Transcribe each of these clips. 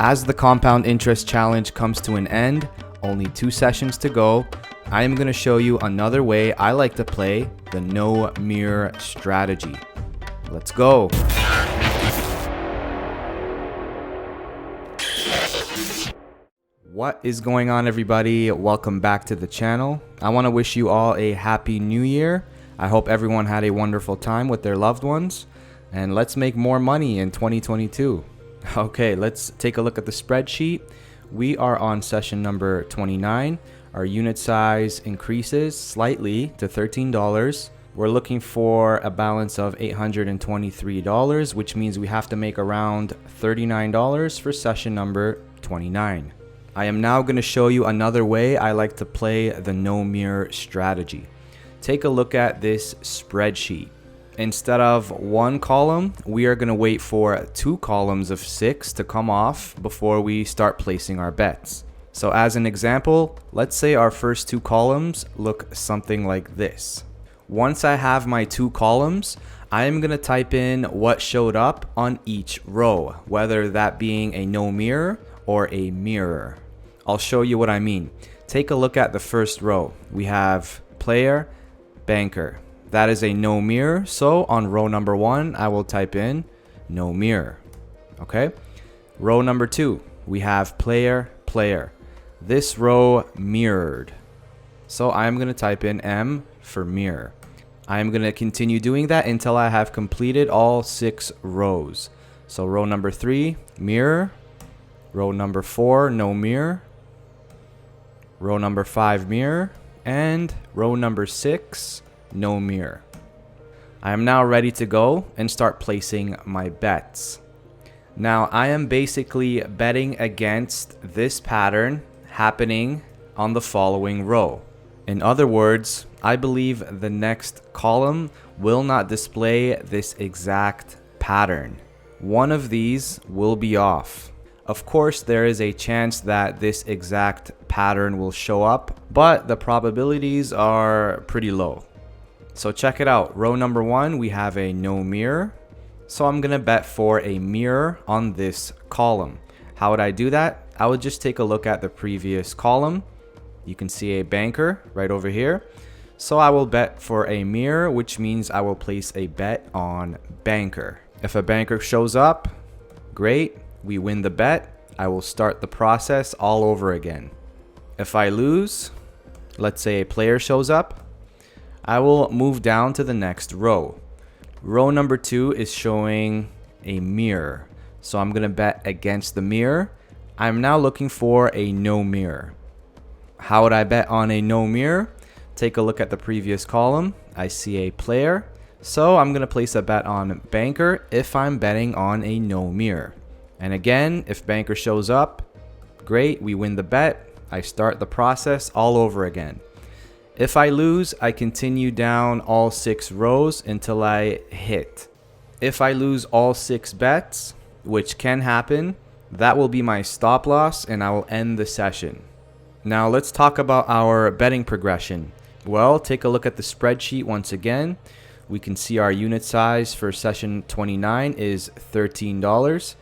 As the compound interest challenge comes to an end, only 2 sessions to go, I am going to show you another way I like to play the no mirror strategy. Let's go. What is going on, everybody? Welcome back to the channel. I want to wish you all a happy new year. I hope everyone had a wonderful time with their loved ones, and let's make more money in 2022. Okay, let's take a look at the spreadsheet. We are on session number 29. Our unit size increases slightly to $13. We're looking for a balance of $823, which means we have to make around $39 for session number 29. I am now going to show you another way I like to play the no mirror strategy. Take a look at this spreadsheet. Instead of 1 column, we are going to wait for 2 columns of 6 to come off before we start placing our bets. So as an example, let's say our first 2 columns look something like this. Once I have my 2 columns, I am going to type in what showed up on each row, whether that being a no mirror or a mirror. I'll show you what I mean. Take a look at the first row. We have player, banker. That is a no mirror. So on row number 1, I will type in no mirror. Okay. Row number 2, we have player, player. This row mirrored. So I'm going to type in M for mirror. I'm going to continue doing that until I have completed all 6 rows. So row number 3, mirror. Row number 4, no mirror. Row number 5, mirror. And row number 6, no mirror. I am now ready to go and start placing my bets. Now I am basically betting against this pattern happening on the following row. In other words, I believe the next column will not display this exact pattern. One of these will be off. Of course, there is a chance that this exact pattern will show up, but the probabilities are pretty low. So check it out. Row number 1, we have a no mirror. So I'm going to bet for a mirror on this column. How would I do that? I would just take a look at the previous column. You can see a banker right over here. So I will bet for a mirror, which means I will place a bet on banker. If a banker shows up, great. We win the bet. I will start the process all over again. If I lose, let's say a player shows up, I will move down to the next row. Row number 2 is showing a mirror. So I'm going to bet against the mirror. I'm now looking for a no mirror. How would I bet on a no mirror? Take a look at the previous column. I see a player. So I'm going to place a bet on banker if I'm betting on a no mirror. And again, if banker shows up, great, we win the bet. I start the process all over again. If I lose, I continue down all 6 rows until I hit. If I lose all 6 bets, which can happen, that will be my stop loss and I will end the session. Now let's talk about our betting progression. Well, take a look at the spreadsheet once again. We can see our unit size for session 29 is $13.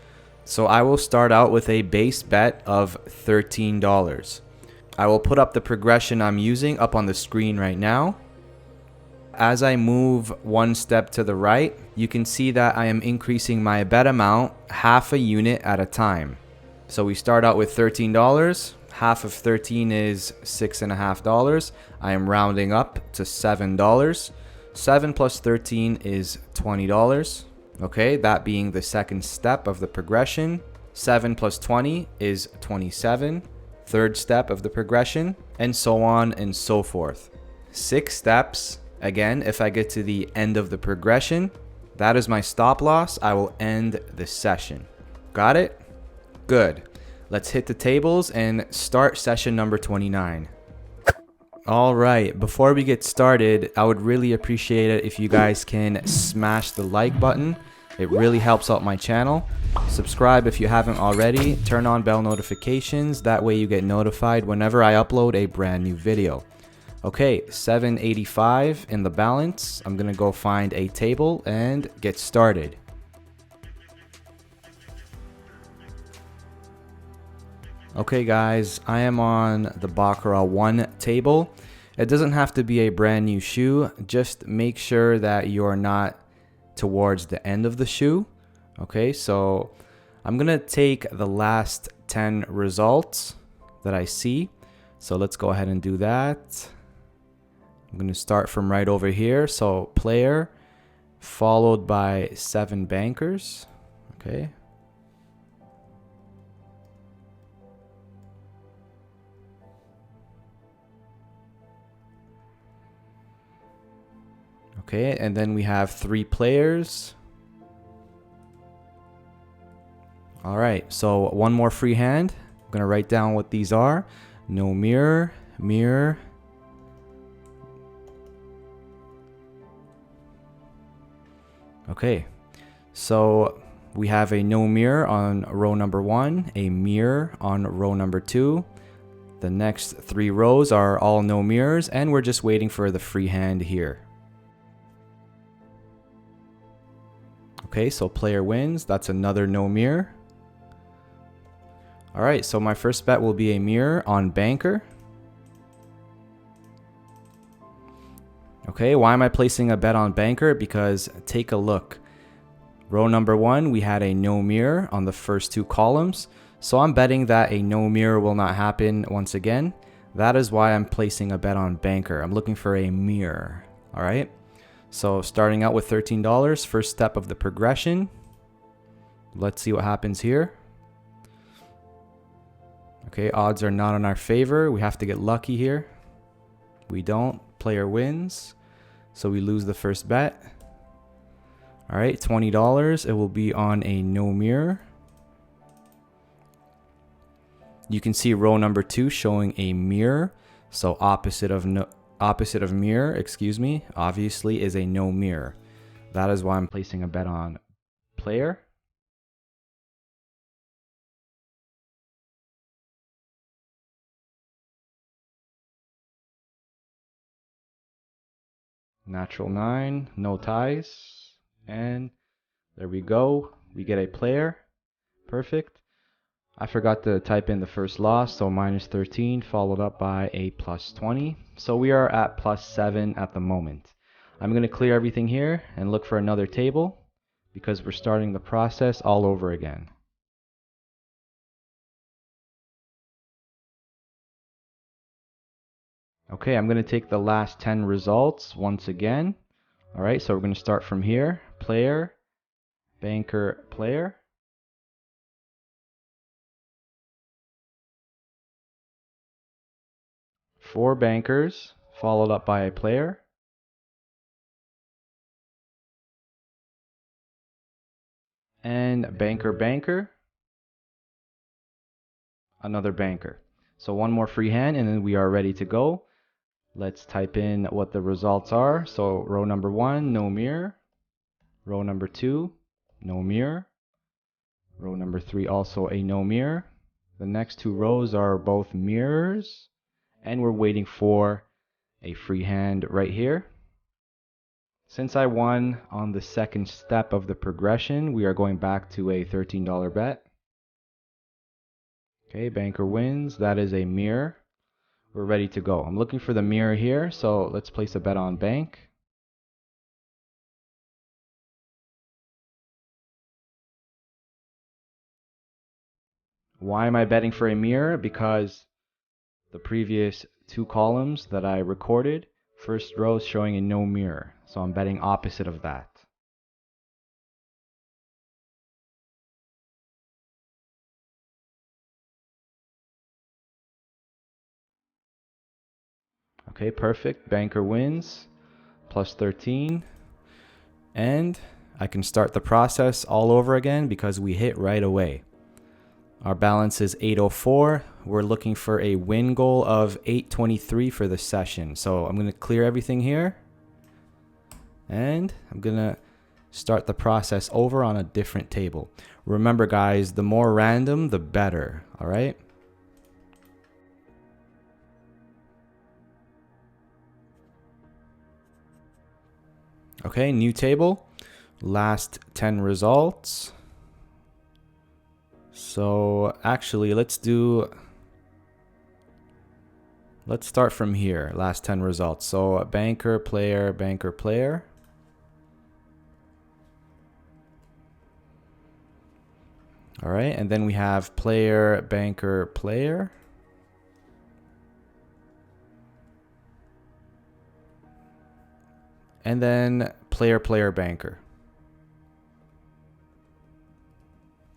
So I will start out with a base bet of $13. I will put up the progression I'm using up on the screen right now. As I move 1 step to the right, you can see that I am increasing my bet amount half a unit at a time. So we start out with $13. Half of 13 is $6.50. I am rounding up to $7. 7 plus 13 is $20. Okay, that being the second step of the progression. 7 plus 20 is 27. Third step of the progression, and so on and so forth. 6 steps. Again, if I get to the end of the progression, that is my stop loss. I will end the session. Got it? Good. Let's hit the tables and start session number 29. All right, before we get started, I would really appreciate it if you guys can smash the like button. It really helps out my channel. Subscribe if you haven't already. Turn on bell notifications. That way you get notified whenever I upload a brand new video. Okay, 785 in the balance. I'm gonna go find a table and get started. Okay guys, I am on the Baccarat 1 table. It doesn't have to be a brand new shoe, just make sure that you're not towards the end of the shoe. Okay, so I'm gonna take the last 10 results that I see. So let's go ahead and do that. I'm gonna start from right over here. So player, followed by 7 bankers. Okay. Okay, and then we have 3 players. All right, so one more free hand. I'm gonna write down what these are. No mirror, mirror. Okay, so we have a no mirror on row number 1, a mirror on row number 2. The next 3 rows are all no mirrors, and we're just waiting for the free hand here. Okay, so player wins. That's another no mirror. All right, so my first bet will be a mirror on banker. Okay, why am I placing a bet on banker? Because take a look. Row number 1, we had a no mirror on the first 2 columns. So I'm betting that a no mirror will not happen once again. That is why I'm placing a bet on banker. I'm looking for a mirror. All right. So starting out with $13, first step of the progression. Let's see what happens here. Okay, odds are not in our favor. We have to get lucky here. We don't. Player wins. So we lose the first bet. All right, $20. It will be on a no mirror. You can see row number 2 showing a mirror. So opposite of mirror, excuse me, obviously is a no mirror. That is why I'm placing a bet on player. Natural 9, no ties. And there we go. We get a player. Perfect. I forgot to type in the first loss, so minus 13 followed up by a plus 20. So we are at plus 7 at the moment. I'm going to clear everything here and look for another table because we're starting the process all over again. Okay, I'm going to take the last 10 results once again. All right, so we're going to start from here. Player, banker, player. Four bankers, followed up by a player. And banker, banker. Another banker. So one more free hand and then we are ready to go. Let's type in what the results are. So row number 1, no mirror. Row number 2, no mirror. Row number 3, also a no mirror. The next 2 rows are both mirrors. And we're waiting for a free hand right here. Since I won on the second step of the progression, we are going back to a $13 bet. Okay, banker wins. That is a mirror. We're ready to go. I'm looking for the mirror here, so let's place a bet on bank. Why am I betting for a mirror? Because the previous 2 columns that I recorded, first row is showing a no mirror. So I'm betting opposite of that. Okay, perfect. Banker wins. Plus 13. And I can start the process all over again because we hit right away. Our balance is 804. We're looking for a win goal of 823 for the session. So I'm going to clear everything here. And I'm going to start the process over on a different table. Remember guys, the more random, the better. All right. Okay, new table. Last 10 results. So actually, let's start from here. Last 10 results. So banker, player, banker, player. All right, and then we have player, banker, player. And then player, player, banker.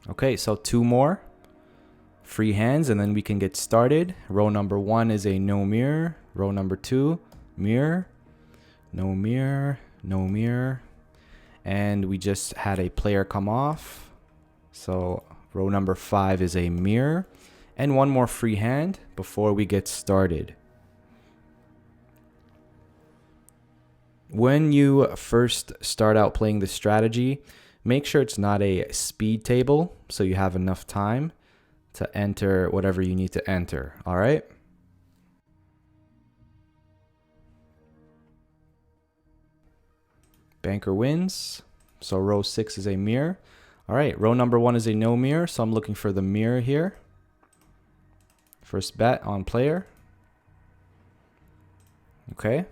Okay, so 2 more free hands, and then we can get started. Row number 1 is a no mirror. Row number 2, mirror, no mirror, no mirror. And we just had a player come off. So row number 5 is a mirror. And 1 more free hand before we get started. When you first start out playing this strategy, make sure it's not a speed table so you have enough time to enter whatever you need to enter. All right. Banker wins. So row 6 is a mirror. All right. Row number 1 is a no mirror. So I'm looking for the mirror here. First bet on player. Okay.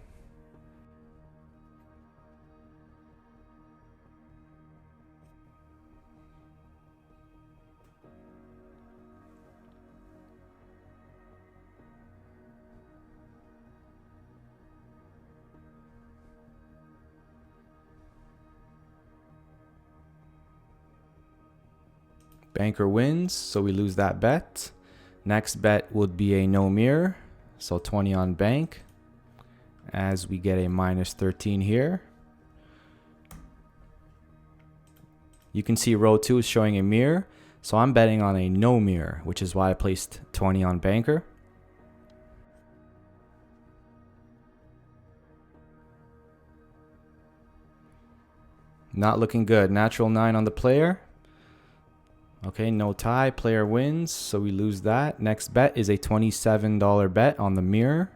Banker wins, so we lose that bet. Next bet would be a no mirror, so 20 on bank, as we get a minus 13 here. You can see row 2 is showing a mirror, so I'm betting on a no mirror, which is why I placed 20 on banker. Not looking good. Natural 9 on the player. Okay, no tie. Player wins, so we lose that. Next bet is a $27 bet on the mirror.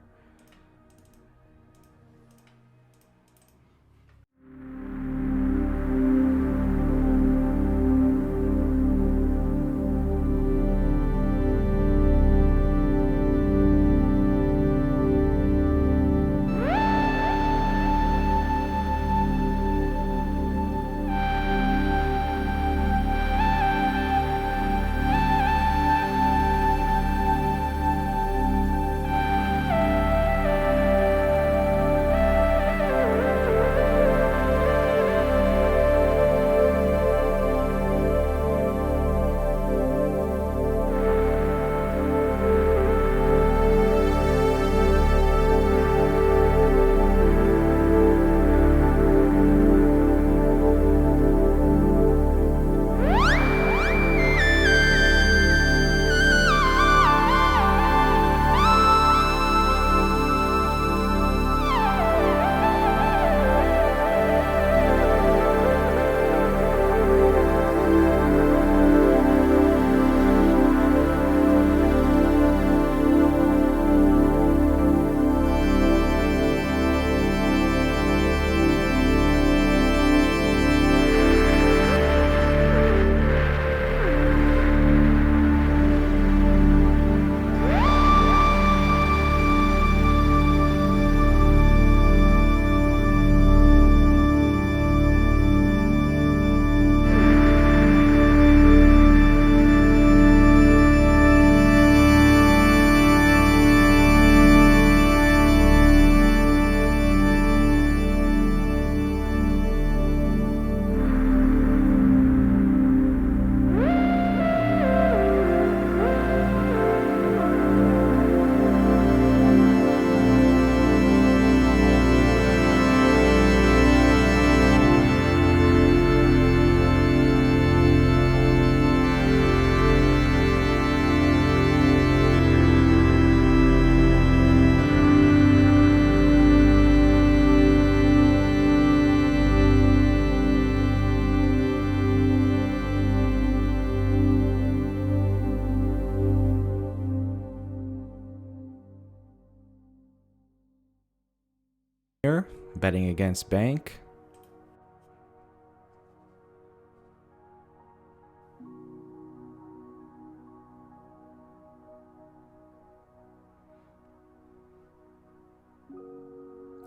Betting against bank.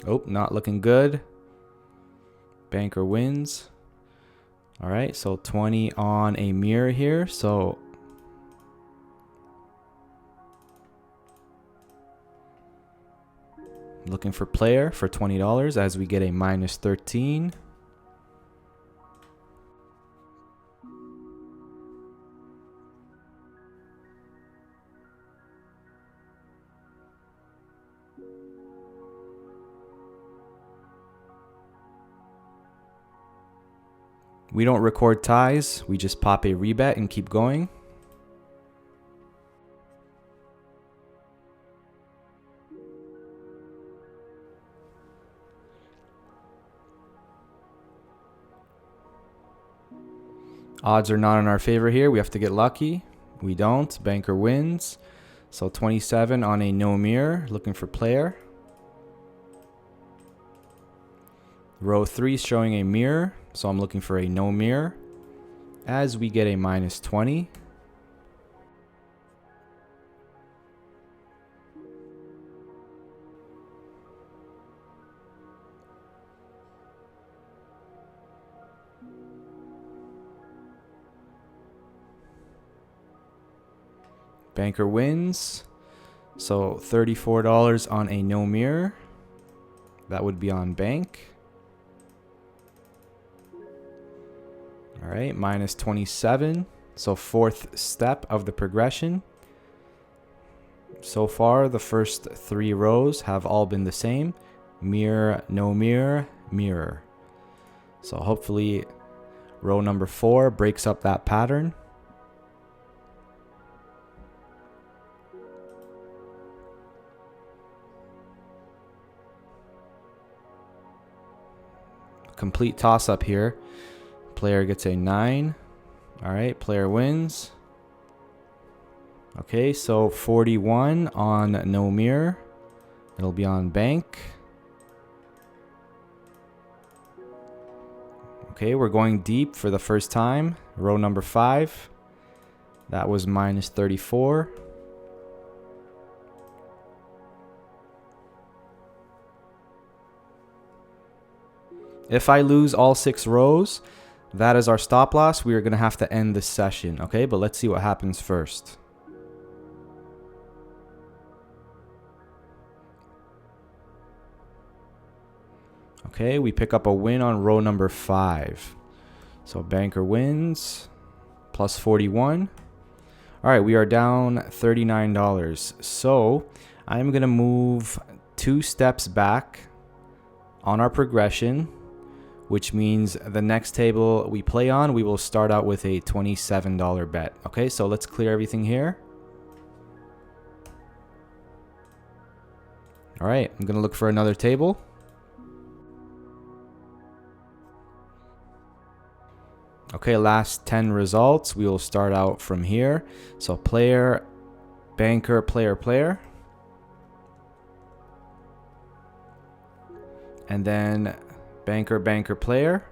Oh, not looking good. Banker wins. All right, so 20 on a mirror here. So looking for player for $20 as we get a minus 13. We don't record ties. We just pop a rebet and keep going. Odds are not in our favor here. We have to get lucky. We don't. Banker wins. So 27 on a no mirror. Looking for player. Row 3 showing a mirror. So I'm looking for a no mirror. As we get a minus 20. Banker wins. So $34 on a no mirror. That would be on bank. All right, minus 27. So fourth step of the progression. So far, the first 3 rows have all been the same. Mirror, no mirror, mirror. So hopefully row number 4 breaks up that pattern. Complete toss up here. Player gets a 9. All right, player wins. Okay, so 41 on no mirror. It'll be on bank. Okay, we're going deep for the first time. Row number 5. That was minus 34. If I lose all 6 rows, that is our stop loss. We are going to have to end this session, okay? But let's see what happens first. Okay, we pick up a win on row number 5. So banker wins, plus 41. All right, we are down $39. So I'm going to move 2 steps back on our progression, which means the next table we play on, we will start out with a $27 bet. Okay, so let's clear everything here. All right, I'm gonna look for another table. Okay, last 10 results. We will start out from here. So player, banker, player, player. And then banker, banker, player.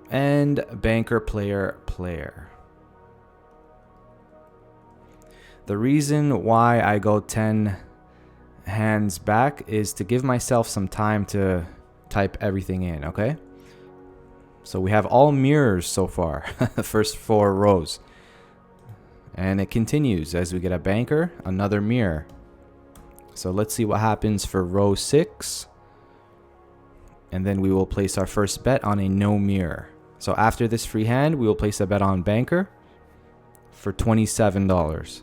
And banker, player, player. The reason why I go 10 hands back is to give myself some time to type everything in, okay? So we have all mirrors so far, the first 4 rows. And it continues as we get a banker, another mirror. So let's see what happens for row 6. And then we will place our first bet on a no mirror. So after this free hand, we will place a bet on banker for $27.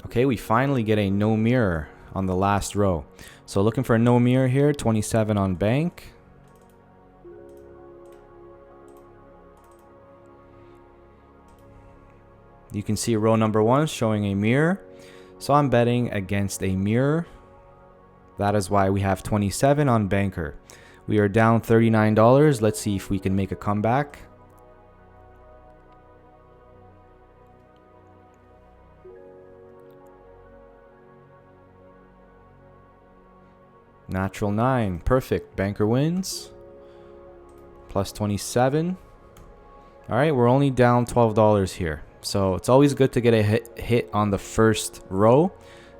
Okay, we finally get a no mirror on the last row. So looking for a no mirror here, 27 on bank. You can see row number 1 showing a mirror. So I'm betting against a mirror. That is why we have 27 on banker. We are down $39. Let's see if we can make a comeback. Natural 9. Perfect. Banker wins. Plus 27. All right, we're only down $12 here. So it's always good to get a hit on the first row.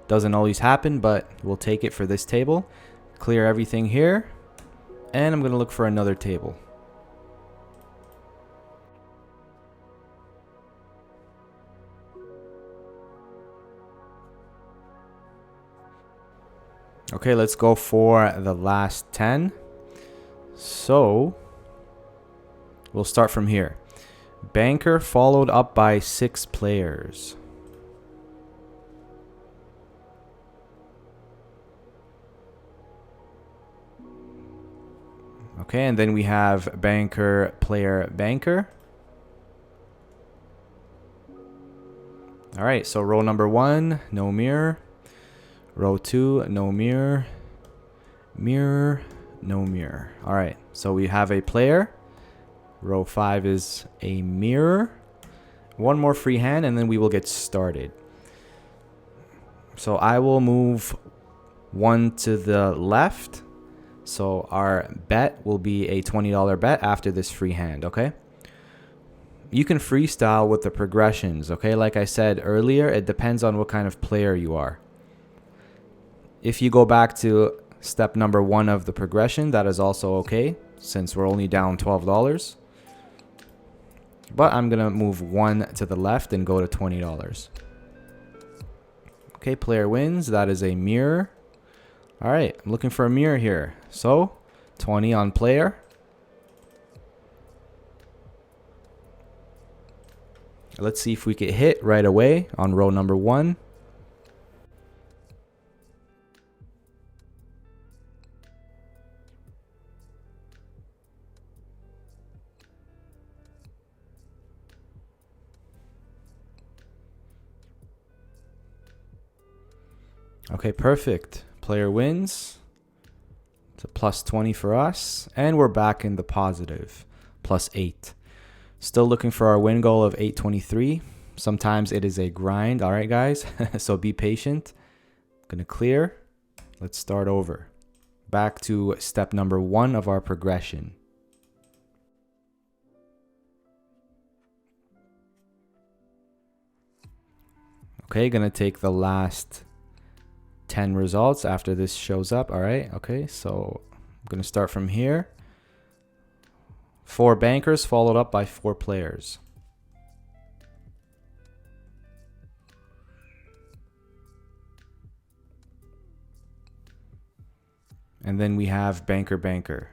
Doesn't always happen, but we'll take it for this table. Clear everything here. And I'm going to look for another table. Okay, let's go for the last 10. So we'll start from here. Banker followed up by 6 players. Okay, and then we have banker, player, banker. All right, so row number 1, no mirror. Row 2, no mirror. Mirror, no mirror. All right, so we have a player. Row 5 is a mirror. One more free hand, and then we will get started. So I will move 1 to the left. So our bet will be a $20 bet after this free hand, okay? You can freestyle with the progressions, okay? Like I said earlier, it depends on what kind of player you are. If you go back to step number 1 of the progression, that is also okay, since we're only down $12. But I'm going to move 1 to the left and go to $20. Okay, player wins. That is a mirror. All right, I'm looking for a mirror here. So, 20 on player. Let's see if we get hit right away on row number 1. Okay, perfect. Player wins. It's a plus 20 for us. And we're back in the positive. Plus 8. Still looking for our win goal of 823. Sometimes it is a grind. All right, guys. So be patient. Gonna clear. Let's start over. Back to step number 1 of our progression. Okay, gonna take the last 10 results after this shows up. All right, okay, so I'm gonna start from here. 4 bankers followed up by 4 players. And then we have banker, banker.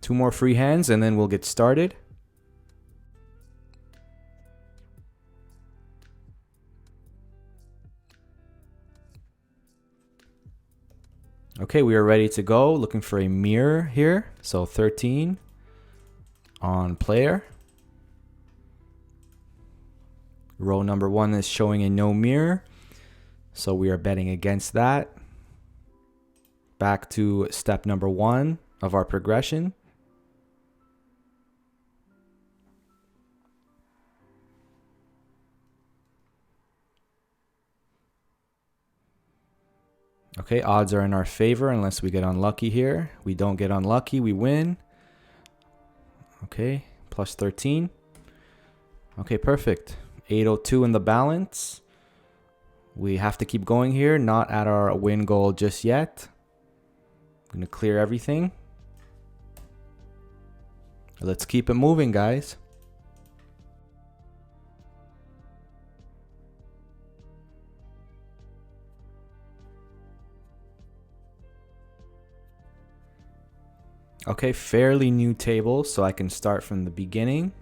Two more free hands and then we'll get started. Okay, we are ready to go. Looking for a mirror here. So 13 on player. Row number 1 is showing a no mirror. So we are betting against that. Back to step number 1 of our progression. Okay, odds are in our favor unless we get unlucky here. We don't get unlucky, we win. Okay, plus 13. Okay, perfect. 802 in the balance. We have to keep going here, not at our win goal just yet. I'm gonna clear everything. Let's keep it moving, guys. Okay, fairly new table, so I can start from the beginning.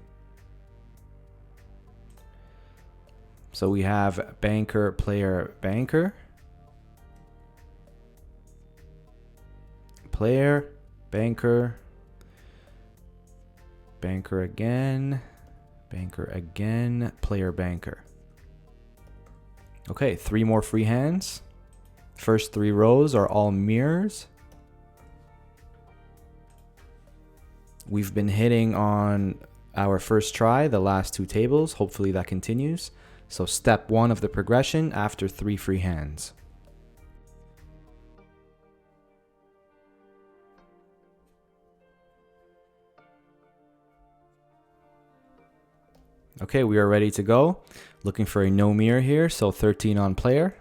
So we have banker, player, banker. Player, banker. Banker again. Banker again. Player, banker. Okay, 3 more free hands. First 3 rows are all mirrors. We've been hitting on our first try, the last 2 tables. Hopefully that continues. So step 1 of the progression after 3 free hands. Okay, we are ready to go. Looking for a no mirror here, so 13 on player.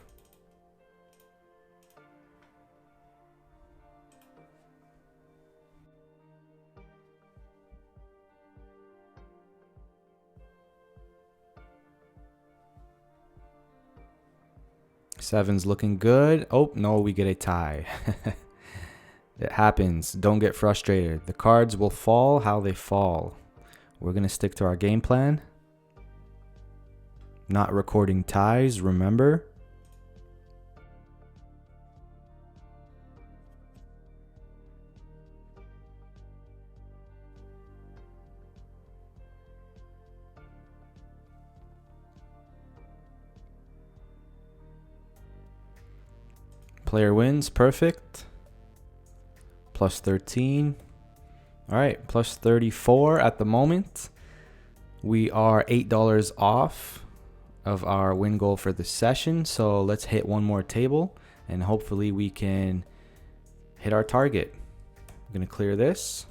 Seven's looking good. Oh, no, we get a tie. It happens. Don't get frustrated. The cards will fall how they fall. We're going to stick to our game plan. Not recording ties, remember? Player wins, perfect. Plus 13. All right, plus 34 at the moment. We are $8 off of our win goal for the session. So let's hit one more table and hopefully we can hit our target. I'm gonna clear this.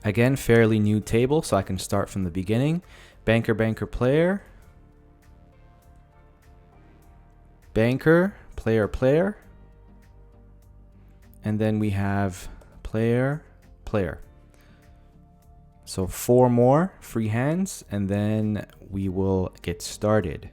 Again, fairly new table, so I can start from the beginning. Banker, banker, player. Banker, player, player. And then we have player, player. So 4 more free hands, and then we will get started.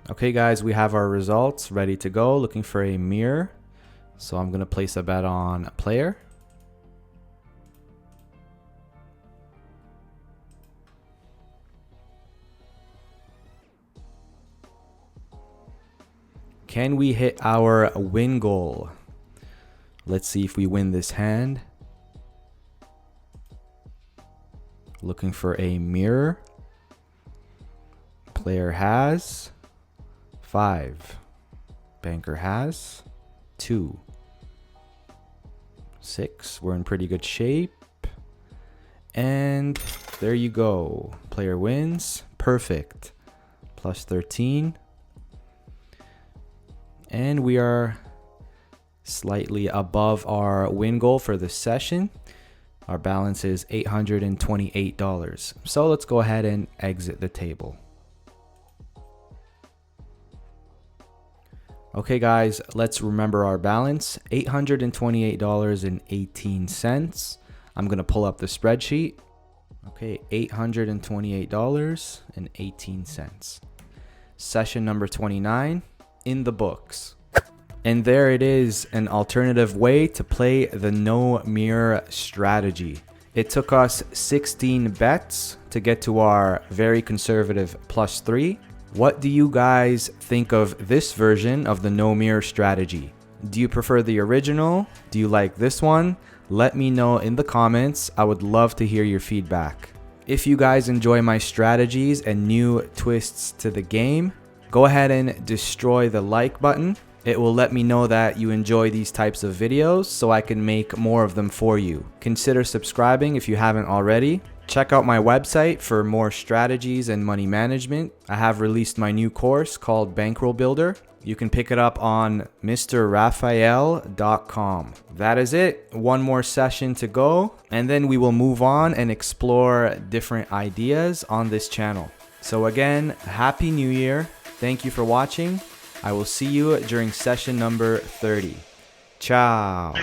Okay guys, we have our results ready to go. Looking for a mirror. So I'm going to place a bet on player. Can we hit our win goal? Let's see if we win this hand. Looking for a mirror. Player has 5. Banker has 2. 6. We're in pretty good shape. And there you go. Player wins. Perfect. Plus 13. And we are slightly above our win goal for the session. Our balance is $828. So let's go ahead and exit the table. Okay guys, let's remember our balance, $828.18. I'm gonna pull up the spreadsheet. Okay, $828.18. Session number 29 in the books. And there it is, an alternative way to play the no mirror strategy. It took us 16 bets to get to our very conservative plus 3. What do you guys think of this version of the no mirror strategy? Do you prefer the original? Do you like this one? Let me know in the comments. I would love to hear your feedback. If you guys enjoy my strategies and new twists to the game, go ahead and destroy the like button. It will let me know that you enjoy these types of videos so I can make more of them for you. Consider subscribing if you haven't already. Check out my website for more strategies and money management. I have released my new course called Bankroll Builder. You can pick it up on mrrafael.com. That is it. One more session to go, and then we will move on and explore different ideas on this channel. So again, Happy New Year. Thank you for watching. I will see you during session number 30. Ciao.